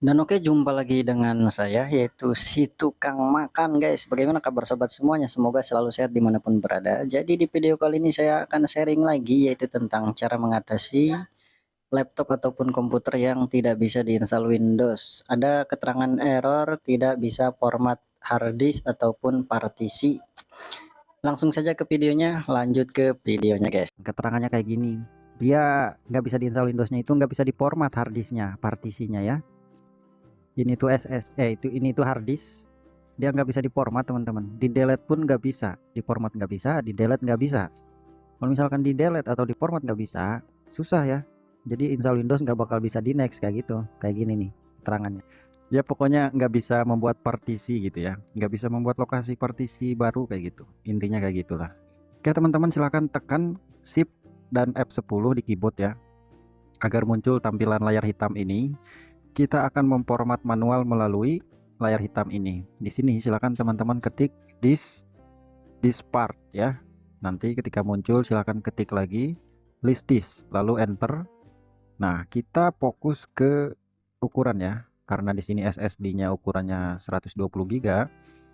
Dan oke, jumpa lagi dengan saya yaitu si tukang makan guys. Bagaimana kabar sobat semuanya? Semoga selalu sehat dimanapun berada. Jadi di video kali ini saya akan sharing lagi yaitu tentang cara mengatasi laptop ataupun komputer yang tidak bisa diinstal Windows. Ada keterangan error tidak bisa format hard disk ataupun partisi. Langsung saja ke videonya, lanjut ke videonya guys. Keterangannya kayak gini, dia nggak bisa diinstal Windowsnya, itu nggak bisa diformat harddisknya, partisinya ya. Ini tuh SSE itu, ini tuh harddisk, dia nggak bisa diformat teman-teman. Di delete pun nggak bisa, diformat nggak bisa, di delete nggak bisa. Kalau misalkan di delete atau diformat nggak bisa, susah ya. Jadi install Windows nggak bakal bisa di next kayak gitu, kayak gini nih keterangannya. Ya pokoknya nggak bisa membuat partisi gitu ya, nggak bisa membuat lokasi partisi baru kayak gitu. Intinya kayak gitulah. Oke teman-teman, silahkan tekan Shift dan F10 di keyboard ya, agar muncul tampilan layar hitam ini. Kita akan memformat manual melalui layar hitam ini. Di sini silahkan teman-teman ketik this part ya. Nanti ketika muncul silahkan ketik lagi list this, lalu enter. Nah, kita fokus ke ukuran ya. Karena di sini SSD-nya ukurannya 120 GB,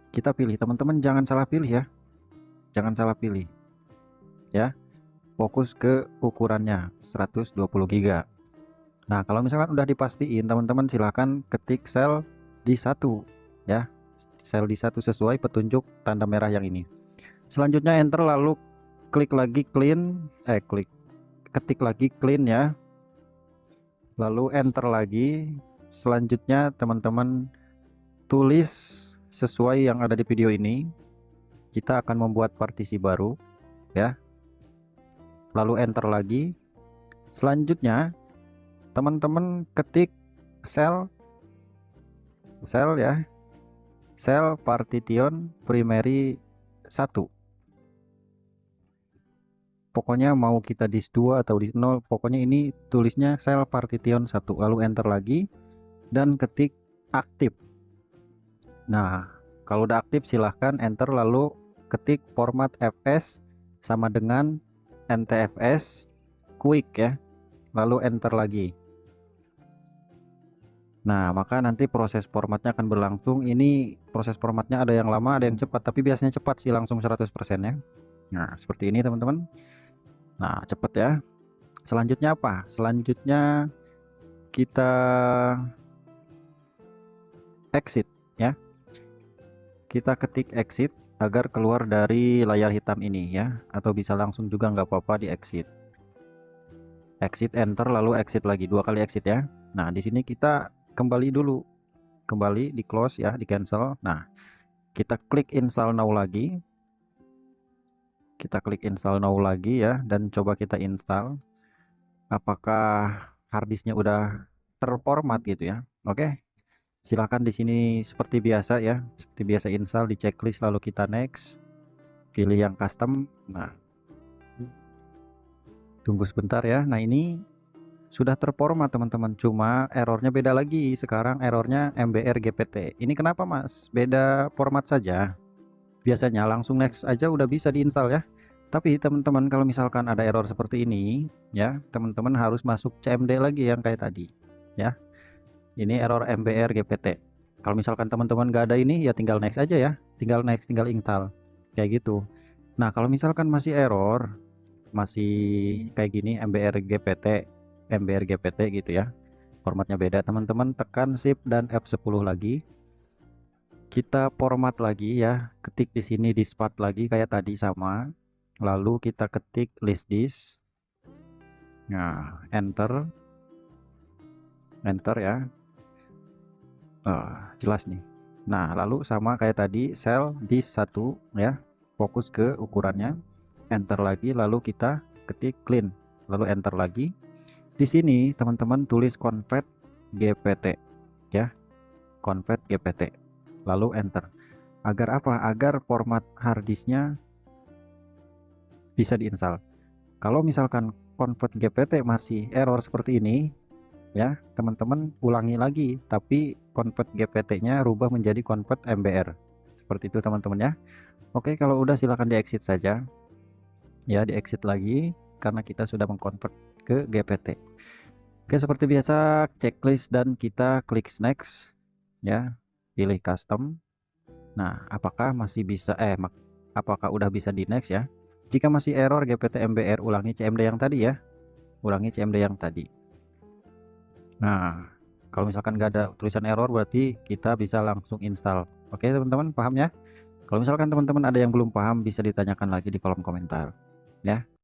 kita pilih, teman-teman jangan salah pilih ya. Jangan salah pilih ya. Fokus ke ukurannya 120 GB. Nah, kalau misalkan udah dipastiin, teman-teman silahkan ketik sel di satu ya. Sel di satu sesuai petunjuk tanda merah yang ini. Selanjutnya enter, lalu klik lagi clean, ketik lagi clean ya. Lalu enter lagi. Selanjutnya teman-teman tulis sesuai yang ada di video ini. Kita akan membuat partisi baru ya. Lalu enter lagi. Selanjutnya teman-teman ketik sel ya, sel partition primary 1. Pokoknya mau kita disk 2 atau disk 0, pokoknya ini tulisnya sel partition 1. Lalu enter lagi dan ketik aktif. Nah, kalau udah aktif silahkan enter, lalu ketik format fs sama dengan ntfs quick ya, lalu enter lagi. Nah, maka nanti proses formatnya akan berlangsung. Ini proses formatnya ada yang lama, ada yang cepat, tapi biasanya cepat sih, langsung 100% ya. Nah, seperti ini teman-teman. Nah, cepat ya. Selanjutnya apa? Selanjutnya kita exit ya. Kita ketik exit agar keluar dari layar hitam ini ya, atau bisa langsung juga nggak apa-apa di exit. Exit, enter, lalu exit lagi, 2 kali exit ya. Nah, di sini kita kembali dulu. Kembali di close ya, di cancel. Nah, kita klik install now lagi. Kita klik install now lagi ya, dan coba kita install. Apakah harddisknya udah terformat gitu ya. Oke, silahkan di sini seperti biasa ya, seperti biasa install di checklist, lalu kita next, pilih yang custom. Nah, tunggu sebentar ya. Nah, ini sudah terformat teman-teman, cuma errornya beda lagi. Sekarang errornya MBR GPT. Ini kenapa mas? Beda format saja. Biasanya langsung next aja udah bisa diinstal ya. Tapi teman-teman kalau misalkan ada error seperti ini ya, teman-teman harus masuk CMD lagi yang kayak tadi ya. Ini error MBR GPT. Kalau misalkan teman-teman nggak ada ini ya tinggal next aja ya, tinggal next, tinggal install kayak gitu. Nah, kalau misalkan masih error, masih kayak gini MBR GPT gitu ya, formatnya beda, teman-teman tekan Shift dan F10 lagi. Kita format lagi ya, ketik di sini di spot lagi kayak tadi sama, lalu kita ketik list this. Nah, enter ya. Jelas nih. Nah, lalu sama kayak tadi sel di 1 ya, fokus ke ukurannya, enter lagi, lalu kita ketik clean, lalu enter lagi. Di sini teman-teman tulis convert GPT ya, convert GPT, lalu enter. Agar apa? Agar format harddisknya bisa diinstal. Kalau misalkan convert GPT masih error seperti ini ya, teman-teman ulangi lagi, tapi convert GPT-nya rubah menjadi convert MBR. Seperti itu teman-teman ya. Oke, kalau udah silahkan di exit saja ya, di exit lagi karena kita sudah mengkonvert ke GPT. Oke, seperti biasa checklist dan kita klik next ya, pilih custom. Nah, apakah masih bisa apakah udah bisa di next ya? Jika masih error GPT MBR, ulangi CMD yang tadi ya. Ulangi CMD yang tadi. Nah, kalau misalkan nggak ada tulisan error berarti kita bisa langsung install. Oke, teman-teman paham ya? Kalau misalkan teman-teman ada yang belum paham bisa ditanyakan lagi di kolom komentar ya.